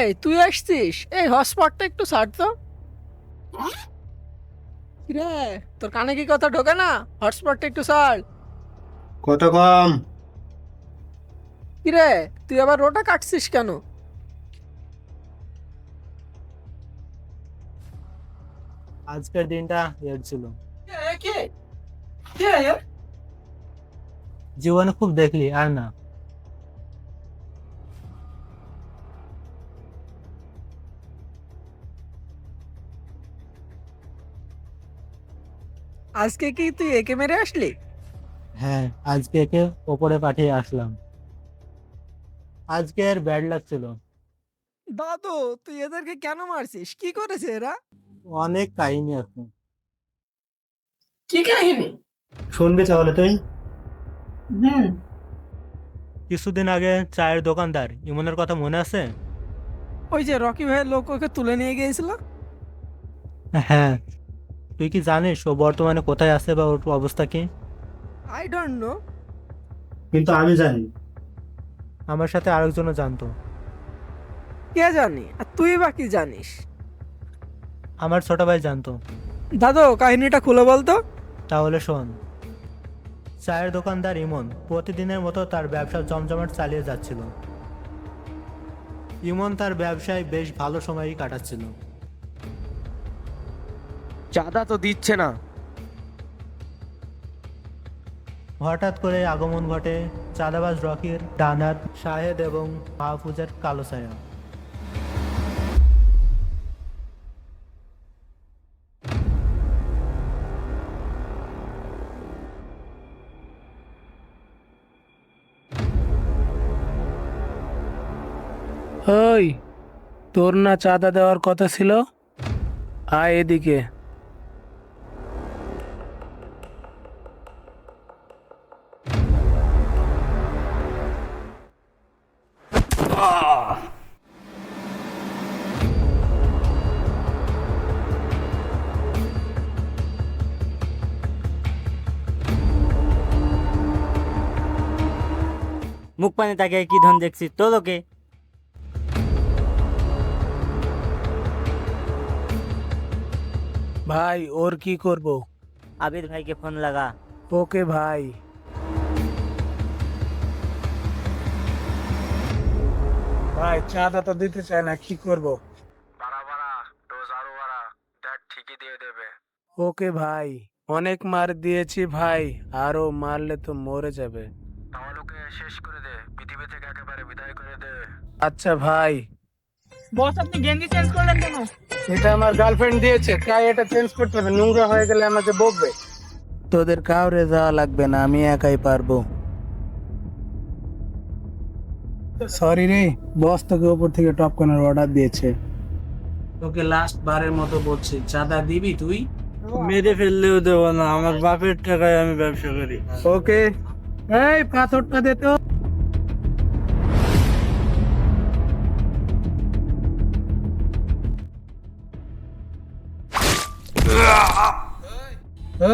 এই তুই আসছিস? এই হটস্পটটা একটু ছাড় তো। রে, তোর কানে কি কথা ঢোকে না? হটস্পটটা একটু ছাড়। কত কম? কিরে, তুই আবার রোটা কাটছিস কেন? আজকের দিনটা এর ছিল। কে কে এ? জীবনে খুব দেখলি আর না। আজকে কি তুই একে মেরে আসলি? হ্যাঁ, আজকে একে ওপরে পাঠিয়ে আসলাম। আজকের ব্যাড লাক ছিল। দাদু, তুই এদেরকে কেন মারছিস? কি করেছে এরা? অনেক কাহিনী আছে। কি কাহিনী? শুনবি তাহলে তুই? হুম। কিছুদিন আগে চায়ের দোকানদার ইমনের কথা মনে আছে? ওই যে রকি ভাইয়ের লোক ওকে তুলে নিয়ে গিয়েছিল। হ্যাঁ, তুই কি জানিস ও বর্তমানে কোথায় আছে বা ওর অবস্থা কি? I don't know. কিন্তু আমি জানি। আমার সাথে আরেকজনও জানতো। কে জানি? আর তুই বা কি জানিস? আমার ছোট ভাই জানতো। দাদু, কাহিনীটা খুলে বলতো। তাহলে শোন। চায়ের দোকানদার ইমন প্রতিদিনের মতো তার ব্যবসা জমজমাট চালিয়ে যাচ্ছিল। ইমন তার ব্যবসায় বেশ ভালো সময়ই কাটাচ্ছিল। চাঁদা তো দিচ্ছে না। হঠাৎ করে আগমন ঘটে চাঁদাবাজ রকির, ডানাত, শাহেদ এবং মাহফুজের কালো ছায়া। ওই, তোর না চাঁদা দেওয়ার কথা ছিল? আয় এদিকে। মুখ পানে তাকে কি ধন দেখছি তো লোকে। ভাই, ওর কি করব? আবির ভাইকে ফোন লাগা। ওকে ভাই। ভাই, চাঁদা তো দিতে চায় না, কি করব? ওকে ভাই, অনেক মার দিয়েছি ভাই, আরো মারলে তো মরে যাবে। আচ্ছা ভাই। বস, আপনি গেঞ্জি চেঞ্জ করলেন কেন? এটা আমার গার্লফ্রেন্ড দিয়েছে, তাই এটা চেঞ্জ করতে হবে, নোংরা হয়ে গেলে আমাকে বকবে। তোদের কাউরে যাওয়া লাগবে না, আমি একাই পারবো। সরি রে, বস তোকে উপর থেকে টপ কর্নার অর্ডার দিয়েছে। তোকে লাস্ট বারের মতো বলছি, চাঁদা দিবি তুই? মেরে ফেললেও দেবো না, আমার বাপের টাকায় আমি ব্যবসা করি। ওকে। এই পাথরটা দে তো।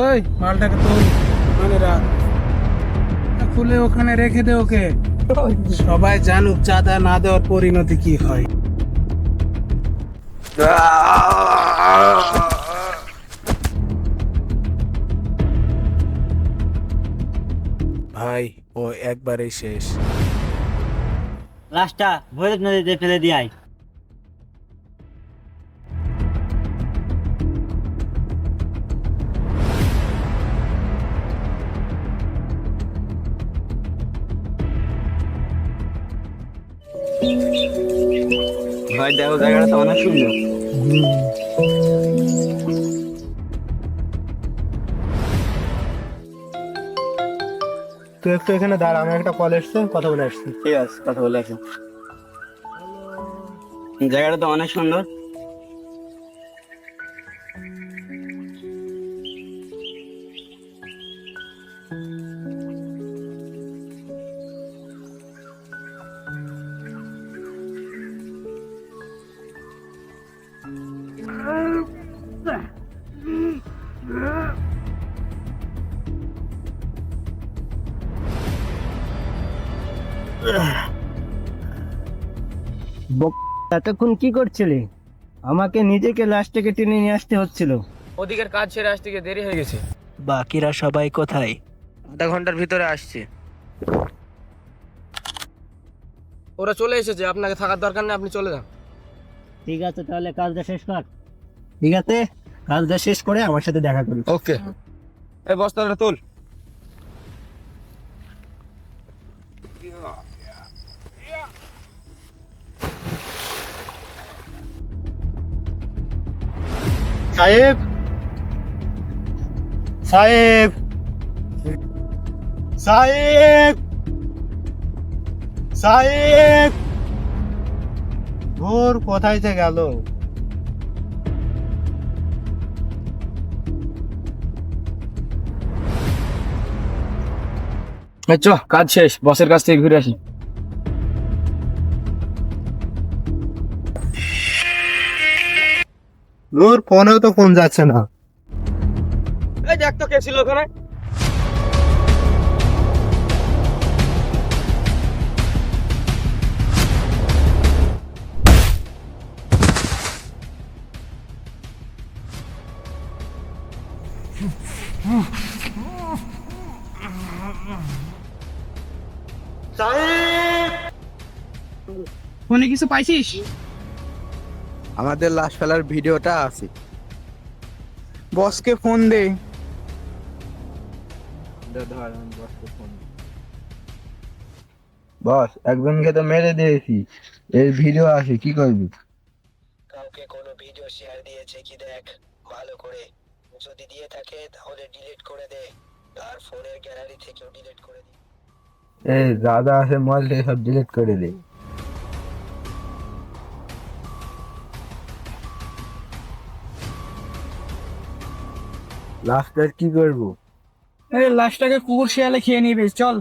ওই মালটাকে তুল, মানে রাখ, খুলে ওখানে রেখে দে ওকে। সবাই জানুক চাঁদা না দেওয়ার পরিণতি কি হয়। ভাই, ও একবারেই শেষ। লাশটা ভৈরব নদীতে ফেলে দিয়ে আয়। ভাই দেখো, জায়গাটা তো অনেক সুন্দর। তুই একটু এখানে দাঁড়া, আমার একটা কল এসছে, কথা বলে আসছি। ঠিক আছে, কথা বলে আসুন। জায়গাটা তো অনেক সুন্দর। এতক্ষণ কি করছিলি? আমাকে নিজেকে লাশ থেকে টেনে নিয়ে আসতে হচ্ছিল। ওদিকের কাজ ছেড়ে আসতে গিয়ে দেরি হয়ে গেছে। বাকিরা সবাই কোথায়? আধা ঘন্টার ভিতরে আসছে। ওরা চলে এসেছে, আপনাকে থাকার দরকার নেই, আপনি চলে যান। ঠিক আছে, তাহলে কাজটা শেষ কর। ঠিক আছে, কাজটা শেষ করে আমার সাথে দেখা করিস। ওকে, এই বস্তাটা তোল। সাহেব, সাহেব, সাহেব, সাহেব, ভোর কোথায় যে গেল? চ, কাজ শেষ, বসের কাছ থেকে ঘুরে আসি। ওর ফোনেও তো ফোন যাচ্ছে না। এই দেখ তো কে ছিল ওখানে। ফোনে কিছু পাইছিস? আমাদের লাশ ফেলার ভিডিওটা আছে। বসকে ফোন দে। বস, একজনকে তো মেরে দিয়েছি, এর ভিডিও আছে, কি করবি? কাউকে কোনো ভিডিও শেয়ার দিয়েছে কি দেখ ভালো করে। যদি দিয়ে থাকে তাহলে ডিলিট করে দে, আর ফোনের গ্যালারি থেকেও ডিলিট করে দে। এই দাদা আছে, মারলে সব ডিলিট করে দে। লাস্টার কি করবো? এই লাশটাকে কুকুর শিয়ালে খেয়ে নিবে, চল।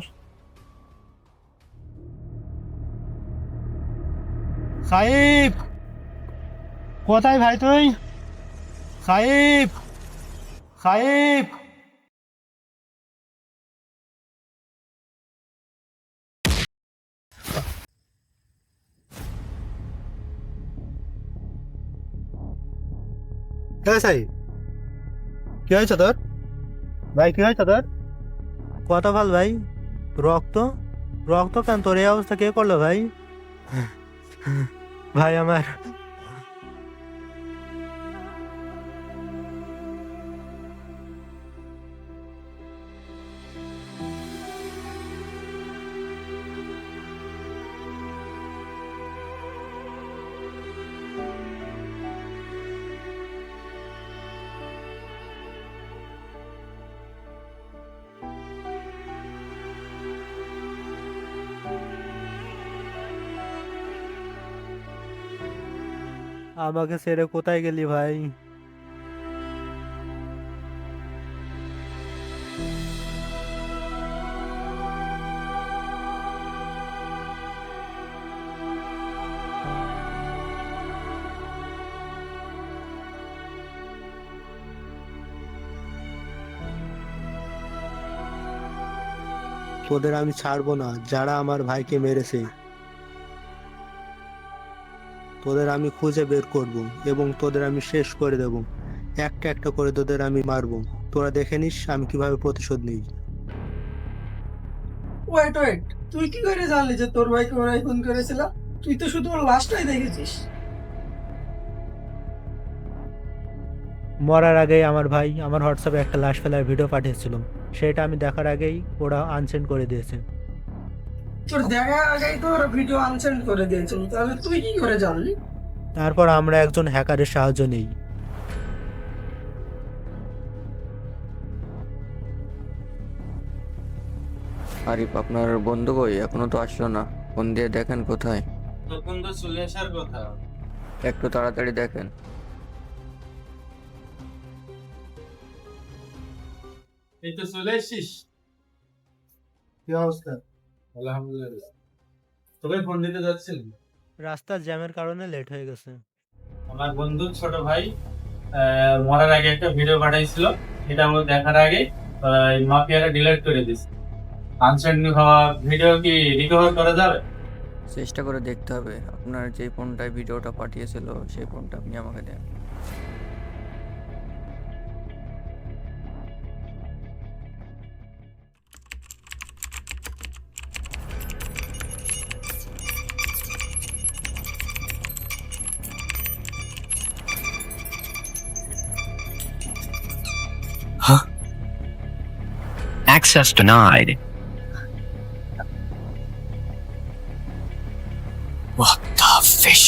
সাহেব, কোথায় ভাই তুই? সাহেব, সাহেব, হ্যাঁ সাহেব, কি হয়েছে তোর? ভাই কি হয়েছে তোর? কথা বল ভাই। রক্ত? রক্ত কেন? তোর এই অবস্থা কে করলো ভাই? ভাই আমার আমাকে ছেড়ে কোথায় গেলি ভাই? তোদের আমি ছাড়বো না, যারা আমার ভাইকে মেরেছে। তোদের আমি খুঁজে বের করব এবং তোদের আমি শেষ করে দেব। একটা একটা করে তোদের আমি মারবো। তোরা দেখে নিস আমি কিভাবে প্রতিশোধ নিই। ওয়েট ওয়েট, তুই কি করে জানলি যে তোর ভাইকে ওরাই খুন করেছিল? তুই তো শুধু ওর লাশটাই দেখেছিস। মরার আগেই আমার ভাই আমার হোয়াটসঅ্যাপে একটা লাশ ফেলার ভিডিও পাঠিয়েছিল, সেটা আমি দেখার আগেই ওরা আনসেন্ড করে দিয়েছে। তোর দেখা আগেই তো ওরা ভিডিও আনসেন্ড করে দিয়েছিল, তাহলে তুই কি করে জানলি? তারপর আমরা একজন হ্যাকারের সাহায্য নিই। আরিফ, আপনার বন্ধু কই? এখনো তো আসলো না। ফোন দিয়ে দেখেন কোথায়। তখন তো চলে আসার কথা। একটু তাড়াতাড়ি দেখেন। এই তো চলে এসছিস। কি অবস্থা? আলহামদুলিল্লাহ। তোকে ফোন দিতে যাচ্ছিলাম। রাস্তার জ্যামের কারণে লেট হয়ে গেছে। আমার বন্ধুর ছোট ভাই মরার আগে একটা ভিডিও পাঠাইছিল, এটা আমরা দেখার আগে মাফিয়ারা ডিলিট করে দিছে। আনসেন্ড হওয়া ভিডিও কি রিকভার করা যাবে? চেষ্টা করে দেখতে হবে। আপনার যে ফোনটায় ভিডিওটা পাঠিয়েছিল সেই ফোনটা আপনি আমাকে দেন। Access denied. What the fish?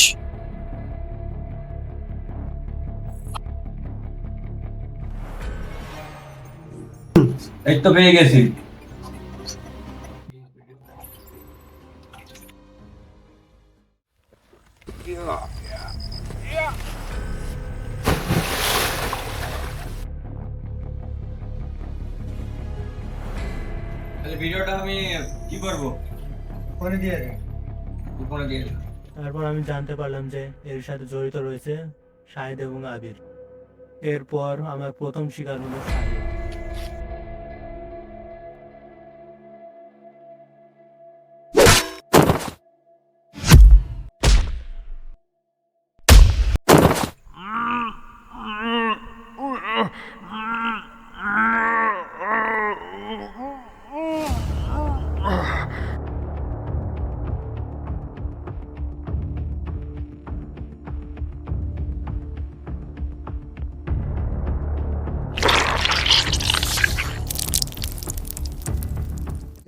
এই তো পেয়ে গেছি। তাহলে ভিডিওটা আমি কি করব? ফোনে দিয়ে দে। ফোনে দিয়ে দিই। তারপর আমি জানতে পারলাম যে এর সাথে জড়িত রয়েছে শাহিদ এবং আবির। এরপর আমার প্রথম শিকার হলো শাহিদ।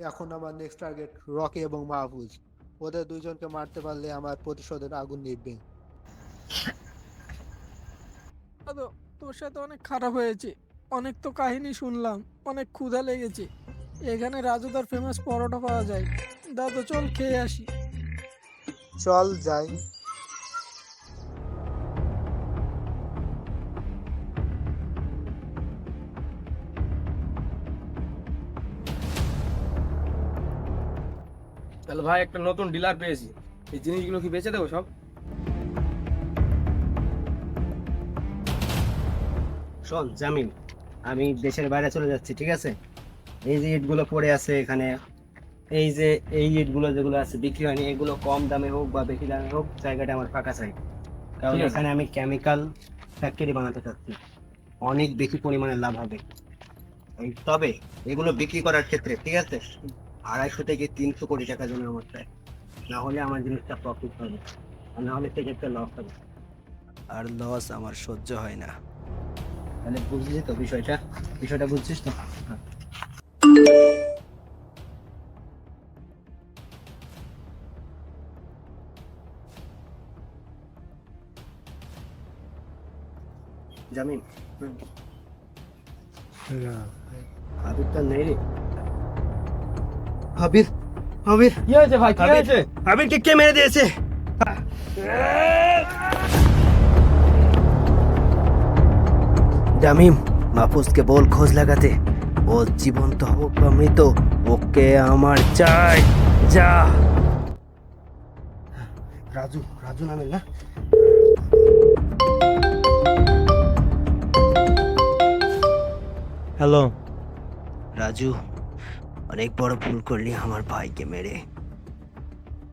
এখন আমার নেক্সট টার্গেট রকি এবং মাহফুজ। ওদের দুইজনকে মারতে পারলে আমার প্রতিশোধের আগুন নিভবে। দাদু, তোর সাথে অনেক খারাপ হয়েছে। অনেক তো কাহিনী শুনলাম, অনেক ক্ষুধা লেগেছে। এখানে রাজুদার ফেমাস পরোটা পাওয়া যায়। দাদু চল খেয়ে আসি। চল যাই। তাহলে ভাই একটা নতুন ডিলার পেয়েছি, এই জিনিসগুলো কি বেচে দেবো সব? শোন জামিন, আমি দেশের বাইরে চলে যাচ্ছি, ঠিক আছে? এই যে ইটগুলো পড়ে আছে এখানে, এই ইটগুলো যেগুলো আছে বিক্রি হয়নি, এগুলো কম দামে হোক বা বেশি দামে হোক, জায়গাটা আমার ফাঁকা চাই। কারণ ঠিক আছে। এখানে আমি কেমিক্যাল ফ্যাক্টরি বানাতে চাচ্ছি, অনেক বেশি পরিমাণে লাভ হবে। তবে এগুলো বিক্রি করার ক্ষেত্রে, ঠিক আছে, 250 থেকে 300 কোটি টাকা জন্য আমার চাই। না হলে আমার জিনিসটা প্রফিট হবে, আর না হলে সেক্ষেত্রে লস হবে। আর লস আমার সহ্য হয় না। তাহলে বুঝলি তো বিষয়টা বুঝছিস তো? জামিন, আবিরটা নেই রে। আবির, কি হয়েছে ভাই, কি হয়েছে? আবিরকে কে মেরে দিয়েছে? জামিম, মাহফুজকে বল খোঁজ লাগাতে। ও জীবন্ত হোক বা মৃত, ওকে আমার চাই। যা। রাজু নামের না? হ্যালো। রাজু, অনেক বড় ভুল করলি আমার ভাইকে মেরে।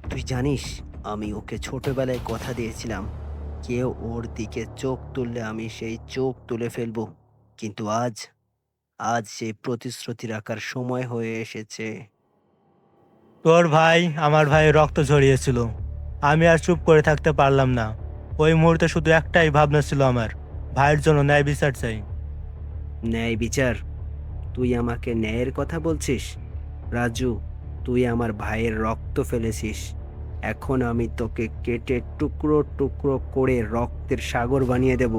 তুই জানিস আমি ওকে ছোটবেলায় কথা দিয়েছিলাম, কেউ ওর দিকে চোখ তুললে আমি সেই চোখ তুলে ফেলবো। কিন্তু আজ সেই প্রতিশ্রুতি রাখার সময় হয়ে এসেছে। তোর ভাই আমার ভাইয়ের রক্ত ঝরিয়েছিল, আমি আর চুপ করে থাকতে পারলাম না। ওই মুহূর্তে শুধু একটাই ভাবনা ছিল আমার, ভাইয়ের জন্য ন্যায় বিচার চাই। ন্যায় বিচার? তুই আমাকে ন্যায়ের কথা বলছিস? রাজু, তুই আমার ভাইয়ের রক্ত ফেলেছিস, এখন আমি তোকে কেটে টুকরো টুকরো করে রক্তের সাগর বানিয়ে দেব।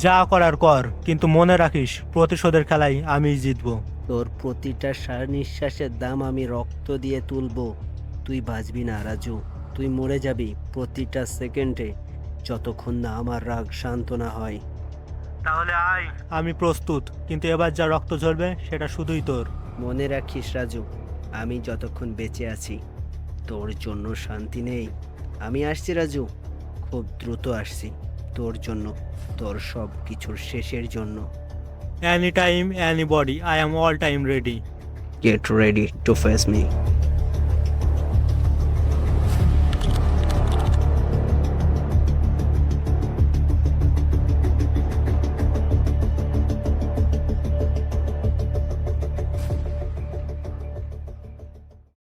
যা করার কর, কিন্তু মনে রাখিস প্রতিশোধের খেলায় আমিই জিতবো। তোর প্রতিটা নিঃশ্বাসের দাম আমি রক্ত দিয়ে তুলবো। তুই বাঁচবি না রাজু, তুই মরে যাবি প্রতিটা সেকেন্ডে, যতক্ষণ না আমার রাগ শান্ত না হয়। তাহলে আয়। আমি প্রস্তুত, কিন্তু এবার যা রক্ত ঝরবে সেটা শুধুই তোর। মনে রাখিস রাজু, আমি যতক্ষণ বেঁচে আছি তোর জন্য শান্তি নেই। আমি আসছি রাজু, খুব দ্রুত আসছি তোর জন্য, তোর সব কিছুর শেষের জন্য। Anytime, anybody, I am all time ready. Get ready to face me.